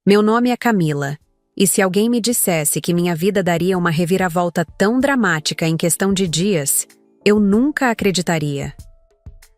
Meu nome é Camila, e se alguém me dissesse que minha vida daria uma reviravolta tão dramática em questão de dias, eu nunca acreditaria.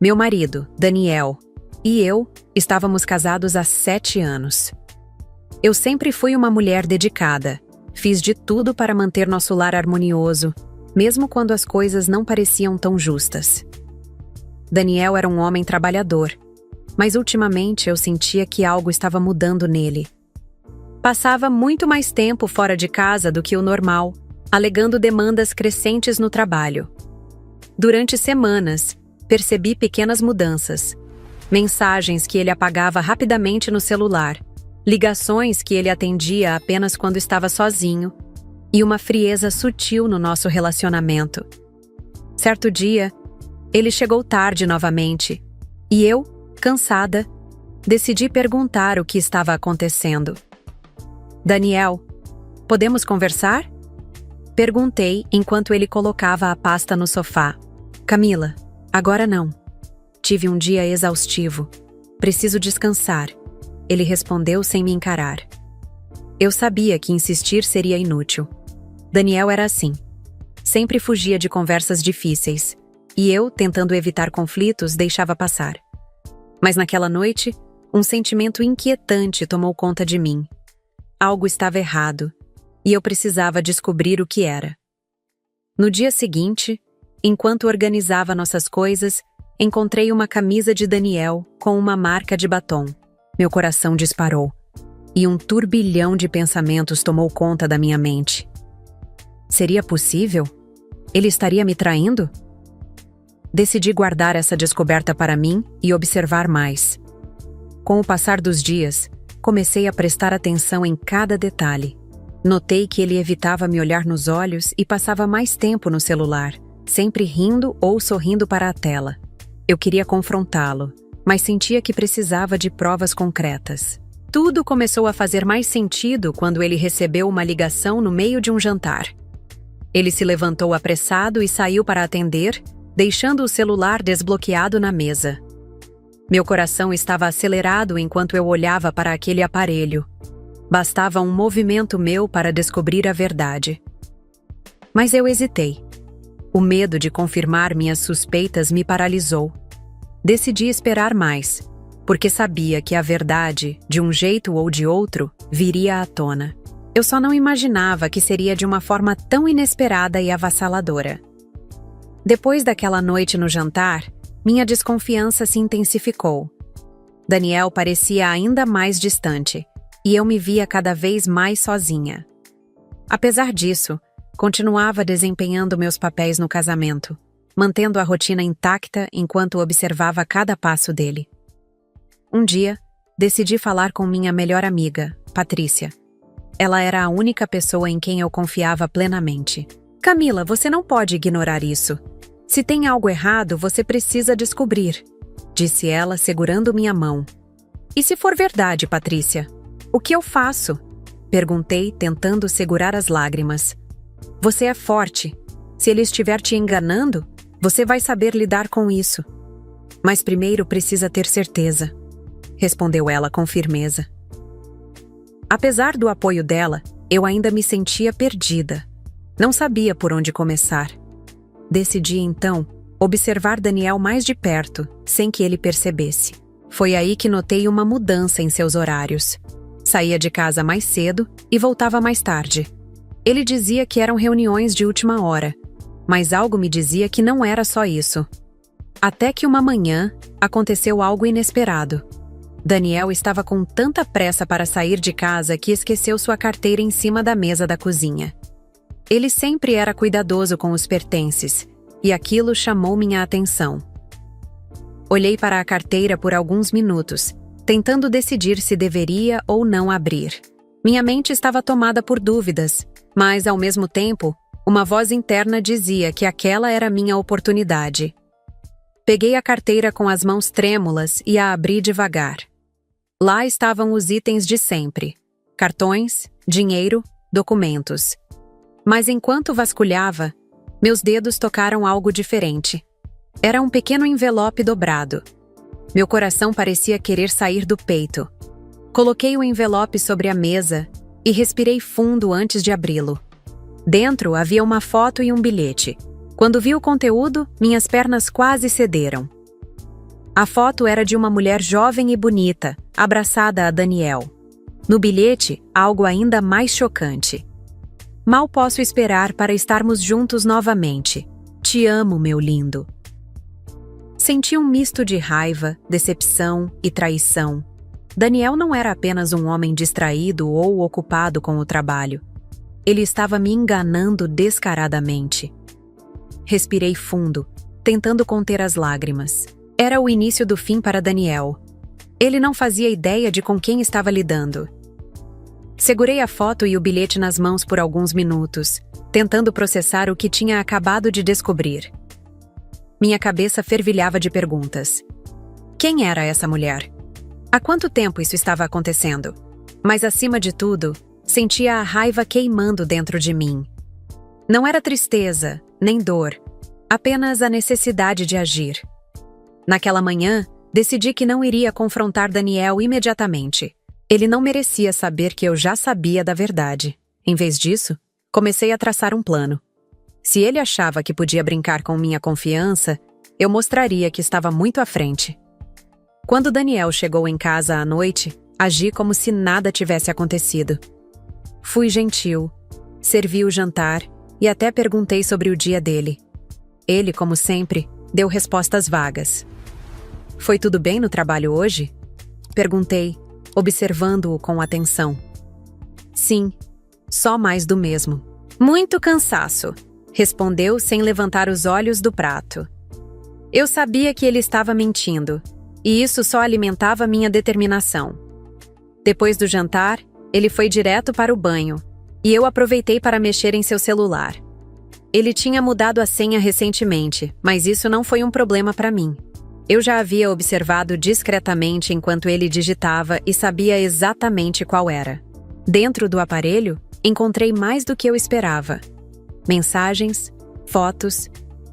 Meu marido, Daniel, e eu estávamos casados há 7 anos. Eu sempre fui uma mulher dedicada, fiz de tudo para manter nosso lar harmonioso, mesmo quando as coisas não pareciam tão justas. Daniel era um homem trabalhador, mas ultimamente eu sentia que algo estava mudando nele. Passava muito mais tempo fora de casa do que o normal, alegando demandas crescentes no trabalho. Durante semanas, percebi pequenas mudanças. Mensagens que ele apagava rapidamente no celular, ligações que ele atendia apenas quando estava sozinho, e uma frieza sutil no nosso relacionamento. Certo dia, ele chegou tarde novamente, e eu, cansada, decidi perguntar o que estava acontecendo. Daniel, podemos conversar? Perguntei enquanto ele colocava a pasta no sofá. Camila, agora não. Tive um dia exaustivo. Preciso descansar. Ele respondeu sem me encarar. Eu sabia que insistir seria inútil. Daniel era assim. Sempre fugia de conversas difíceis, e eu, tentando evitar conflitos, deixava passar. Mas naquela noite, um sentimento inquietante tomou conta de mim. Algo estava errado, e eu precisava descobrir o que era. No dia seguinte, enquanto organizava nossas coisas, encontrei uma camisa de Daniel com uma marca de batom. Meu coração disparou, e um turbilhão de pensamentos tomou conta da minha mente. Seria possível? Ele estaria me traindo? Decidi guardar essa descoberta para mim e observar mais. Com o passar dos dias, comecei a prestar atenção em cada detalhe. Notei que ele evitava me olhar nos olhos e passava mais tempo no celular, sempre rindo ou sorrindo para a tela. Eu queria confrontá-lo, mas sentia que precisava de provas concretas. Tudo começou a fazer mais sentido quando ele recebeu uma ligação no meio de um jantar. Ele se levantou apressado e saiu para atender, deixando o celular desbloqueado na mesa. Meu coração estava acelerado enquanto eu olhava para aquele aparelho. Bastava um movimento meu para descobrir a verdade. Mas eu hesitei. O medo de confirmar minhas suspeitas me paralisou. Decidi esperar mais, porque sabia que a verdade, de um jeito ou de outro, viria à tona. Eu só não imaginava que seria de uma forma tão inesperada e avassaladora. Depois daquela noite no jantar, minha desconfiança se intensificou. Daniel parecia ainda mais distante, e eu me via cada vez mais sozinha. Apesar disso, continuava desempenhando meus papéis no casamento, mantendo a rotina intacta enquanto observava cada passo dele. Um dia, decidi falar com minha melhor amiga, Patrícia. Ela era a única pessoa em quem eu confiava plenamente. Camila, você não pode ignorar isso. Se tem algo errado, você precisa descobrir, disse ela, segurando minha mão. E se for verdade, Patrícia? O que eu faço? Perguntei, tentando segurar as lágrimas. Você é forte. Se ele estiver te enganando, você vai saber lidar com isso. Mas primeiro precisa ter certeza, respondeu ela com firmeza. Apesar do apoio dela, eu ainda me sentia perdida. Não sabia por onde começar. Decidi, então, observar Daniel mais de perto, sem que ele percebesse. Foi aí que notei uma mudança em seus horários. Saía de casa mais cedo e voltava mais tarde. Ele dizia que eram reuniões de última hora, mas algo me dizia que não era só isso. Até que uma manhã, aconteceu algo inesperado. Daniel estava com tanta pressa para sair de casa que esqueceu sua carteira em cima da mesa da cozinha. Ele sempre era cuidadoso com os pertences, e aquilo chamou minha atenção. Olhei para a carteira por alguns minutos, tentando decidir se deveria ou não abrir. Minha mente estava tomada por dúvidas, mas, ao mesmo tempo, uma voz interna dizia que aquela era minha oportunidade. Peguei a carteira com as mãos trêmulas e a abri devagar. Lá estavam os itens de sempre: cartões, dinheiro, documentos. Mas enquanto vasculhava, meus dedos tocaram algo diferente. Era um pequeno envelope dobrado. Meu coração parecia querer sair do peito. Coloquei o envelope sobre a mesa e respirei fundo antes de abri-lo. Dentro havia uma foto e um bilhete. Quando vi o conteúdo, minhas pernas quase cederam. A foto era de uma mulher jovem e bonita, abraçada a Daniel. No bilhete, algo ainda mais chocante. Mal posso esperar para estarmos juntos novamente. Te amo, meu lindo. Senti um misto de raiva, decepção e traição. Daniel não era apenas um homem distraído ou ocupado com o trabalho. Ele estava me enganando descaradamente. Respirei fundo, tentando conter as lágrimas. Era o início do fim para Daniel. Ele não fazia ideia de com quem estava lidando. Segurei a foto e o bilhete nas mãos por alguns minutos, tentando processar o que tinha acabado de descobrir. Minha cabeça fervilhava de perguntas. Quem era essa mulher? Há quanto tempo isso estava acontecendo? Mas, acima de tudo, sentia a raiva queimando dentro de mim. Não era tristeza, nem dor, apenas a necessidade de agir. Naquela manhã, decidi que não iria confrontar Daniel imediatamente. Ele não merecia saber que eu já sabia da verdade. Em vez disso, comecei a traçar um plano. Se ele achava que podia brincar com minha confiança, eu mostraria que estava muito à frente. Quando Daniel chegou em casa à noite, agi como se nada tivesse acontecido. Fui gentil, servi o jantar e até perguntei sobre o dia dele. Ele, como sempre, deu respostas vagas. Foi tudo bem no trabalho hoje? Perguntei, observando-o com atenção. Sim, só mais do mesmo. Muito cansaço, respondeu sem levantar os olhos do prato. Eu sabia que ele estava mentindo, e isso só alimentava minha determinação. Depois do jantar, ele foi direto para o banho, e eu aproveitei para mexer em seu celular. Ele tinha mudado a senha recentemente, mas isso não foi um problema para mim. Eu já havia observado discretamente enquanto ele digitava e sabia exatamente qual era. Dentro do aparelho, encontrei mais do que eu esperava. Mensagens, fotos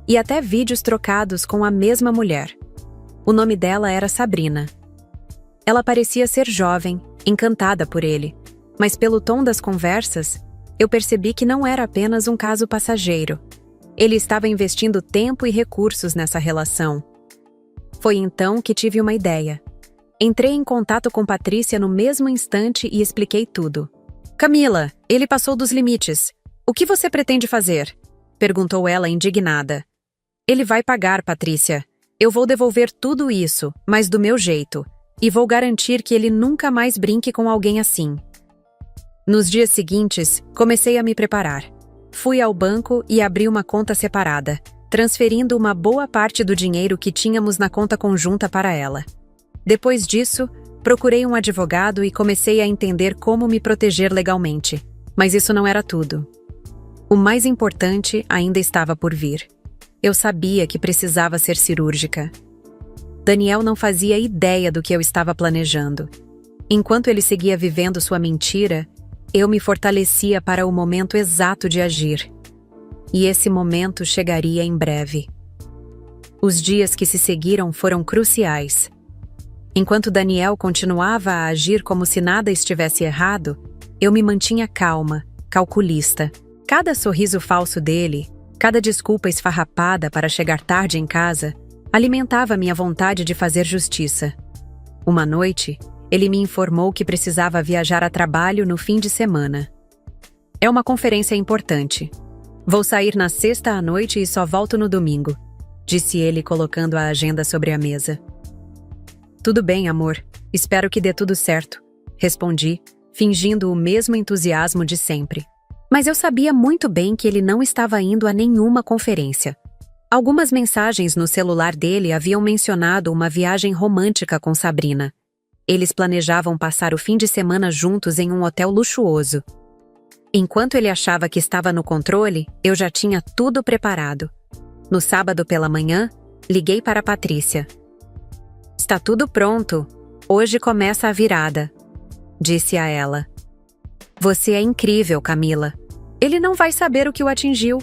e até vídeos trocados com a mesma mulher. O nome dela era Sabrina. Ela parecia ser jovem, encantada por ele, mas pelo tom das conversas, eu percebi que não era apenas um caso passageiro. Ele estava investindo tempo e recursos nessa relação. Foi então que tive uma ideia. Entrei em contato com Patrícia no mesmo instante e expliquei tudo. Camila, ele passou dos limites. O que você pretende fazer? Perguntou ela indignada. Ele vai pagar, Patrícia. Eu vou devolver tudo isso, mas do meu jeito. E vou garantir que ele nunca mais brinque com alguém assim. Nos dias seguintes, comecei a me preparar. Fui ao banco e abri uma conta separada, transferindo uma boa parte do dinheiro que tínhamos na conta conjunta para ela. Depois disso, procurei um advogado e comecei a entender como me proteger legalmente. Mas isso não era tudo. O mais importante ainda estava por vir. Eu sabia que precisava ser cirúrgica. Daniel não fazia ideia do que eu estava planejando. Enquanto ele seguia vivendo sua mentira, eu me fortalecia para o momento exato de agir. E esse momento chegaria em breve. Os dias que se seguiram foram cruciais. Enquanto Daniel continuava a agir como se nada estivesse errado, eu me mantinha calma, calculista. Cada sorriso falso dele, cada desculpa esfarrapada para chegar tarde em casa, alimentava minha vontade de fazer justiça. Uma noite, ele me informou que precisava viajar a trabalho no fim de semana. É uma conferência importante. Vou sair na sexta à noite e só volto no domingo, disse ele colocando a agenda sobre a mesa. Tudo bem, amor. Espero que dê tudo certo, respondi, fingindo o mesmo entusiasmo de sempre. Mas eu sabia muito bem que ele não estava indo a nenhuma conferência. Algumas mensagens no celular dele haviam mencionado uma viagem romântica com Sabrina. Eles planejavam passar o fim de semana juntos em um hotel luxuoso. Enquanto ele achava que estava no controle, eu já tinha tudo preparado. No sábado pela manhã, liguei para Patrícia. Está tudo pronto. Hoje começa a virada, disse a ela. Você é incrível, Camila. Ele não vai saber o que o atingiu,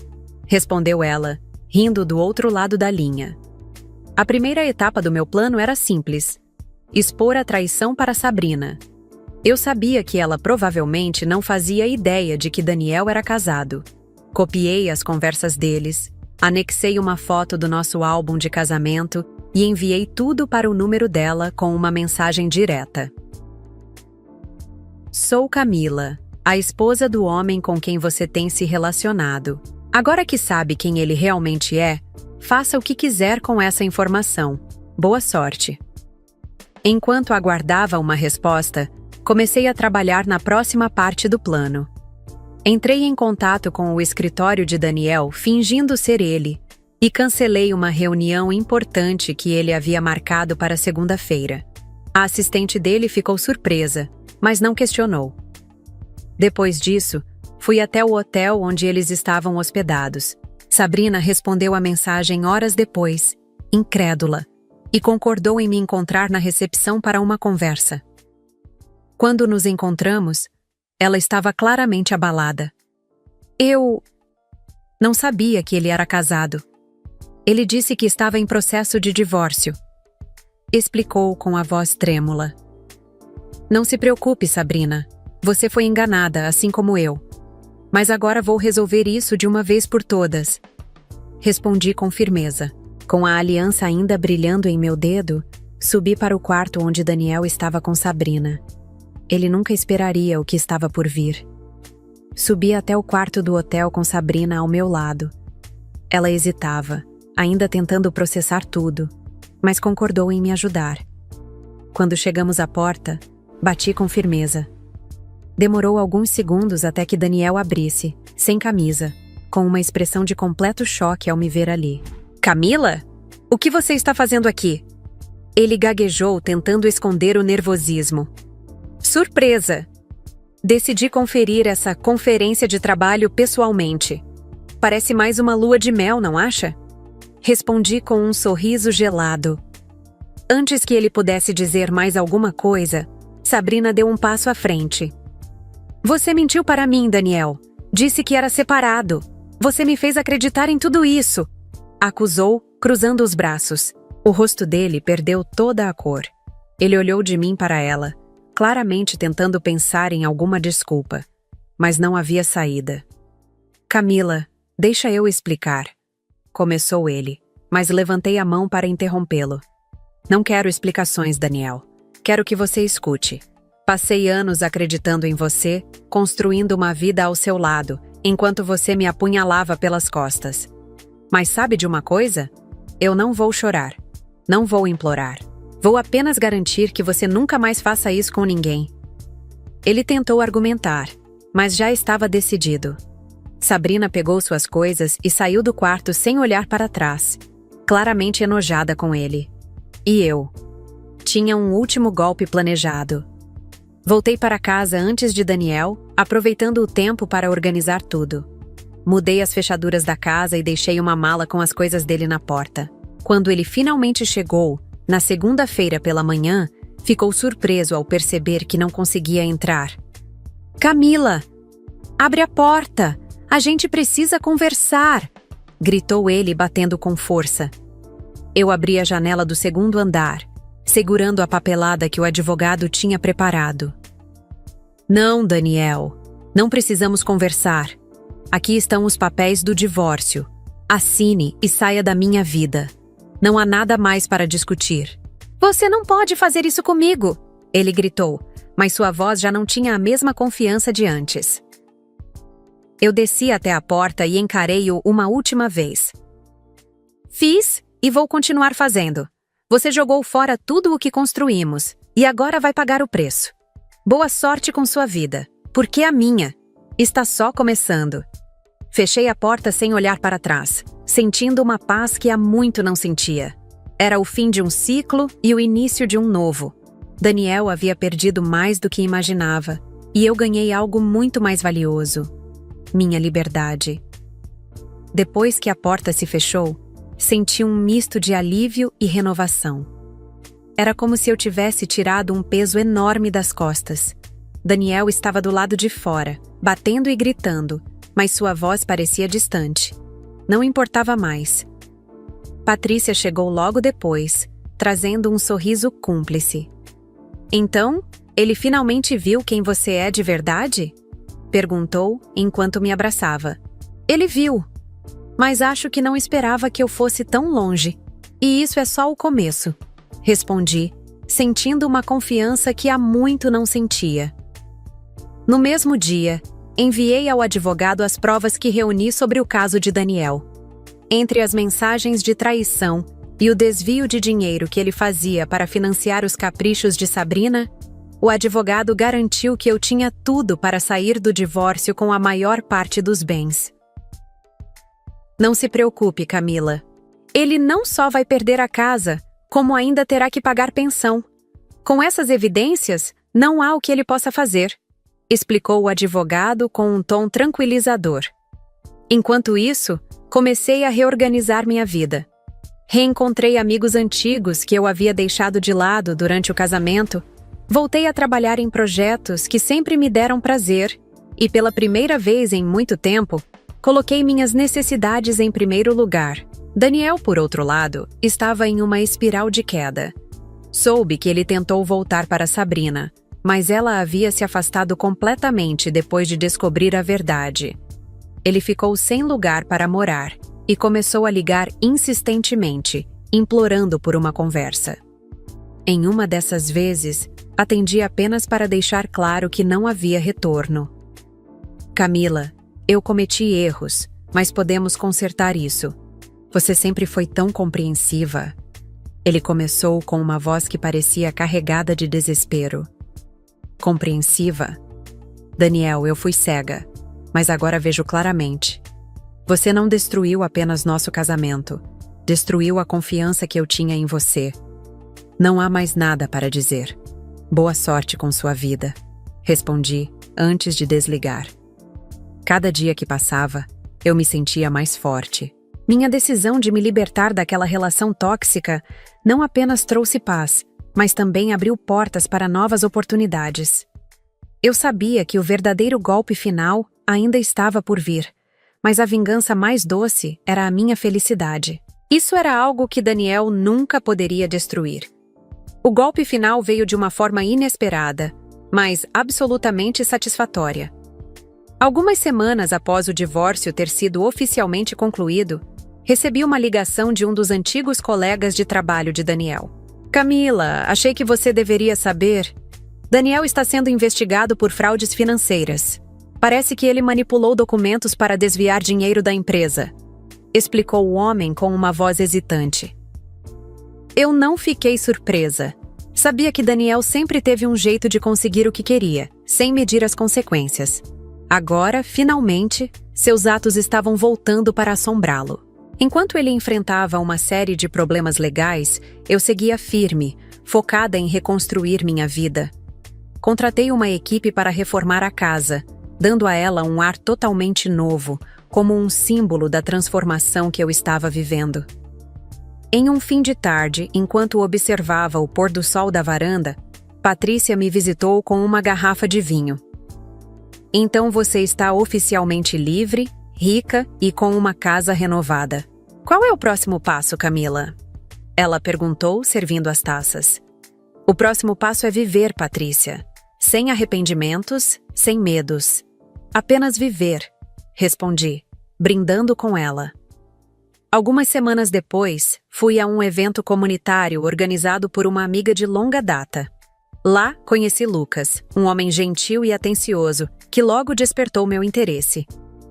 respondeu ela, rindo do outro lado da linha. A primeira etapa do meu plano era simples: expor a traição para Sabrina. Eu sabia que ela provavelmente não fazia ideia de que Daniel era casado. Copiei as conversas deles, anexei uma foto do nosso álbum de casamento e enviei tudo para o número dela com uma mensagem direta. Sou Camila, a esposa do homem com quem você tem se relacionado. Agora que sabe quem ele realmente é, faça o que quiser com essa informação. Boa sorte. Enquanto aguardava uma resposta, comecei a trabalhar na próxima parte do plano. Entrei em contato com o escritório de Daniel, fingindo ser ele, e cancelei uma reunião importante que ele havia marcado para segunda-feira. A assistente dele ficou surpresa, mas não questionou. Depois disso, fui até o hotel onde eles estavam hospedados. Sabrina respondeu a mensagem horas depois, incrédula, e concordou em me encontrar na recepção para uma conversa. Quando nos encontramos, ela estava claramente abalada. Eu não sabia que ele era casado. Ele disse que estava em processo de divórcio. Explicou com a voz trêmula. Não se preocupe, Sabrina. Você foi enganada, assim como eu. Mas agora vou resolver isso de uma vez por todas. Respondi com firmeza. Com a aliança ainda brilhando em meu dedo, subi para o quarto onde Daniel estava com Sabrina. Ele nunca esperaria o que estava por vir. Subi até o quarto do hotel com Sabrina ao meu lado. Ela hesitava, ainda tentando processar tudo, mas concordou em me ajudar. Quando chegamos à porta, bati com firmeza. Demorou alguns segundos até que Daniel abrisse, sem camisa, com uma expressão de completo choque ao me ver ali. Camila? O que você está fazendo aqui? Ele gaguejou, tentando esconder o nervosismo. Surpresa! Decidi conferir essa conferência de trabalho pessoalmente. Parece mais uma lua de mel, não acha? Respondi com um sorriso gelado. Antes que ele pudesse dizer mais alguma coisa, Sabrina deu um passo à frente. Você mentiu para mim, Daniel. Disse que era separado. Você me fez acreditar em tudo isso. Acusou, cruzando os braços. O rosto dele perdeu toda a cor. Ele olhou de mim para ela, claramente tentando pensar em alguma desculpa. Mas não havia saída. Camila, deixa eu explicar. Começou ele, mas levantei a mão para interrompê-lo. Não quero explicações, Daniel. Quero que você escute. Passei anos acreditando em você, construindo uma vida ao seu lado, enquanto você me apunhalava pelas costas. Mas sabe de uma coisa? Eu não vou chorar. Não vou implorar. Vou apenas garantir que você nunca mais faça isso com ninguém. Ele tentou argumentar, mas já estava decidido. Sabrina pegou suas coisas e saiu do quarto sem olhar para trás, claramente enojada com ele. E eu? Tinha um último golpe planejado. Voltei para casa antes de Daniel, aproveitando o tempo para organizar tudo. Mudei as fechaduras da casa e deixei uma mala com as coisas dele na porta. Quando ele finalmente chegou, na segunda-feira pela manhã, ficou surpreso ao perceber que não conseguia entrar. Camila! Abre a porta! A gente precisa conversar! Gritou ele, batendo com força. Eu abri a janela do segundo andar, segurando a papelada que o advogado tinha preparado. Não, Daniel. Não precisamos conversar. Aqui estão os papéis do divórcio. Assine e saia da minha vida. Não há nada mais para discutir. Você não pode fazer isso comigo! Ele gritou, mas sua voz já não tinha a mesma confiança de antes. Eu desci até a porta e encarei-o uma última vez. Fiz e vou continuar fazendo. Você jogou fora tudo o que construímos e agora vai pagar o preço. Boa sorte com sua vida, porque a minha está só começando. Fechei a porta sem olhar para trás, sentindo uma paz que há muito não sentia. Era o fim de um ciclo e o início de um novo. Daniel havia perdido mais do que imaginava, e eu ganhei algo muito mais valioso: minha liberdade. Depois que a porta se fechou, senti um misto de alívio e renovação. Era como se eu tivesse tirado um peso enorme das costas. Daniel estava do lado de fora, batendo e gritando, mas sua voz parecia distante. Não importava mais. Patrícia chegou logo depois, trazendo um sorriso cúmplice. Então, Ele finalmente viu quem você é de verdade? Perguntou enquanto me abraçava. Ele viu, mas acho que não esperava que eu fosse tão longe. E isso é só o começo, respondi, sentindo uma confiança que há muito não sentia. No mesmo dia, enviei ao advogado as provas que reuni sobre o caso de Daniel. Entre as mensagens de traição e o desvio de dinheiro que ele fazia para financiar os caprichos de Sabrina, o advogado garantiu que eu tinha tudo para sair do divórcio com a maior parte dos bens. Não se preocupe, Camila. Ele não só vai perder a casa, como ainda terá que pagar pensão. Com essas evidências, não há o que ele possa fazer, explicou o advogado com um tom tranquilizador. Enquanto isso, comecei a reorganizar minha vida. Reencontrei amigos antigos que eu havia deixado de lado durante o casamento, voltei a trabalhar em projetos que sempre me deram prazer e, pela primeira vez em muito tempo, coloquei minhas necessidades em primeiro lugar. Daniel, por outro lado, estava em uma espiral de queda. Soube que ele tentou voltar para Sabrina, mas ela havia se afastado completamente depois de descobrir a verdade. Ele ficou sem lugar para morar e começou a ligar insistentemente, implorando por uma conversa. Em uma dessas vezes, atendi apenas para deixar claro que não havia retorno. Camila, eu cometi erros, mas podemos consertar isso. Você sempre foi tão compreensiva. Ele começou com uma voz que parecia carregada de desespero. Compreensiva? Daniel, eu fui cega, mas agora vejo claramente. Você não destruiu apenas nosso casamento, destruiu a confiança que eu tinha em você. Não há mais nada para dizer. Boa sorte com sua vida, respondi antes de desligar. Cada dia que passava, eu me sentia mais forte. Minha decisão de me libertar daquela relação tóxica não apenas trouxe paz, mas também abriu portas para novas oportunidades. Eu sabia que o verdadeiro golpe final ainda estava por vir, mas a vingança mais doce era a minha felicidade. Isso era algo que Daniel nunca poderia destruir. O golpe final veio de uma forma inesperada, mas absolutamente satisfatória. Algumas semanas após o divórcio ter sido oficialmente concluído, recebi uma ligação de um dos antigos colegas de trabalho de Daniel. Camila, achei que você deveria saber. Daniel está sendo investigado por fraudes financeiras. Parece que ele manipulou documentos para desviar dinheiro da empresa, explicou o homem com uma voz hesitante. Eu não fiquei surpresa. Sabia que Daniel sempre teve um jeito de conseguir o que queria, sem medir as consequências. Agora, finalmente, seus atos estavam voltando para assombrá-lo. Enquanto ele enfrentava uma série de problemas legais, eu seguia firme, focada em reconstruir minha vida. Contratei uma equipe para reformar a casa, dando a ela um ar totalmente novo, como um símbolo da transformação que eu estava vivendo. Em um fim de tarde, enquanto observava o pôr do sol da varanda, Patrícia me visitou com uma garrafa de vinho. Então você está oficialmente livre, rica e com uma casa renovada. Qual é o próximo passo, Camila? Ela perguntou, servindo as taças. O próximo passo é viver, Patrícia. Sem arrependimentos, sem medos. Apenas viver, respondi, brindando com ela. Algumas semanas depois, fui a um evento comunitário organizado por uma amiga de longa data. Lá, conheci Lucas, um homem gentil e atencioso, que logo despertou meu interesse.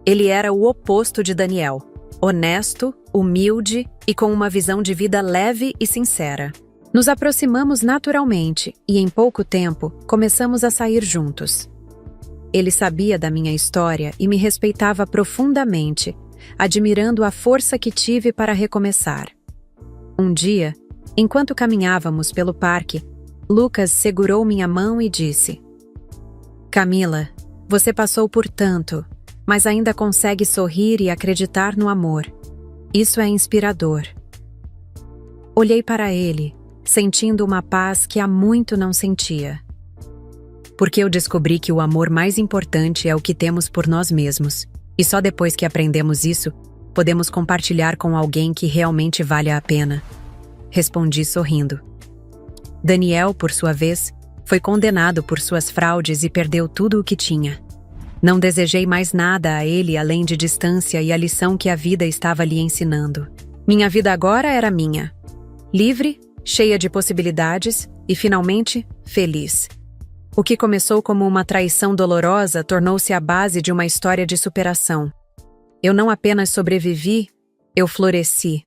Ele era o oposto de Daniel, honesto, humilde e com uma visão de vida leve e sincera. Nos aproximamos naturalmente e, em pouco tempo, começamos a sair juntos. Ele sabia da minha história e me respeitava profundamente, admirando a força que tive para recomeçar. Um dia, enquanto caminhávamos pelo parque, Lucas segurou minha mão e disse: Camila, você passou por tanto, mas ainda consegue sorrir e acreditar no amor. Isso é inspirador. Olhei para ele, sentindo uma paz que há muito não sentia. Porque eu descobri que o amor mais importante é o que temos por nós mesmos. E só depois que aprendemos isso, podemos compartilhar com alguém que realmente vale a pena. Respondi sorrindo. Daniel, por sua vez, Foi condenado por suas fraudes e perdeu tudo o que tinha. Não desejei mais nada a ele além de distância e a lição que a vida estava lhe ensinando. Minha vida agora era minha. Livre, cheia de possibilidades e, finalmente, feliz. O que começou como uma traição dolorosa tornou-se a base de uma história de superação. Eu não apenas sobrevivi, eu floresci.